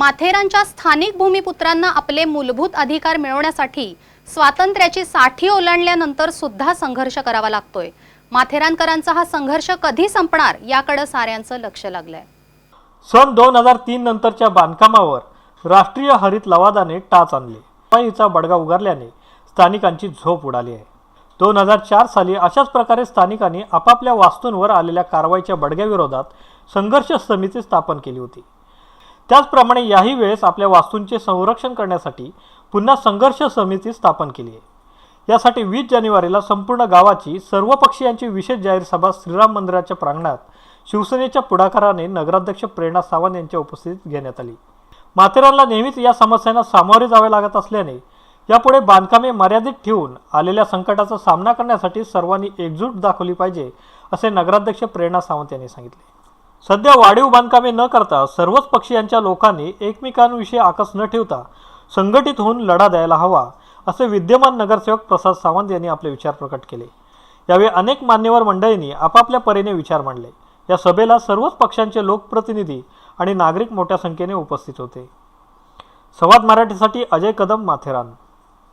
माथेरानच्या स्थानिक भूमिपुत्रांना आपले मूलभूत अधिकार मिळवण्यासाठी स्वातंत्र्याची साठी ओलांडल्यानंतर सुद्धा संघर्ष करावा लागतोय। माथेरानकरांचा हा संघर्ष कधी संपणार याकडे साऱ्यांचं लक्ष लागलंय। सन 2003 नंतरच्या बांधकामावर राष्ट्रीय हरित लवादाने टाच आणली। पायीचा बडगा उगारल्याने स्थानिकांची झोप उडाली आहे। 2004 साली अशाच प्रकारे स्थानिकांनी आपापल्या वास्तूंवर आलेल्या कारवाईच्या बडग्याविरोधात संघर्ष समिती स्थापन केली होती। त्याचप्रमाणे याही वेळेस आपल्या वास्तूंचे संरक्षण करण्यासाठी पुन्हा संघर्ष समिती स्थापन केली आहे। यासाठी 20 जानेवारीला संपूर्ण गावाची सर्व पक्षीयांची विशेष जाहीर सभा श्रीराम मंदिराच्या प्रांगणात शिवसेनेच्या पुढाकाराने नगराध्यक्ष प्रेरणा सावंत यांच्या उपस्थितीत घेण्यात आली। माथेरानला नेहमीच या समस्यांना सामोरे जावे लागत असल्याने यापुढे बांधकामे मर्यादित ठेवून आलेल्या संकटाचा सामना करण्यासाठी सर्वांनी एकजूट दाखवली पाहिजे, असे नगराध्यक्ष प्रेरणा सावंत यांनी सांगितले। सध्या वाढीव बांधकामे न करता सर्वच पक्षीयांच्या लोकांनी एकमेकांविषयी आकस न ठेवता संघटित होऊन लढा द्यायला हवा, असे विद्यमान नगरसेवक प्रसाद सावंत यांनी आपले विचार प्रकट केले। यावेळी अनेक मान्यवर मंडळींनी आपापल्या परीने विचार मांडले। या सभेला सर्वच पक्षांचे लोकप्रतिनिधी आणि नागरिक मोठ्या संख्येने उपस्थित होते। संवाद मराठीसाठी अजय कदम, माथेरान।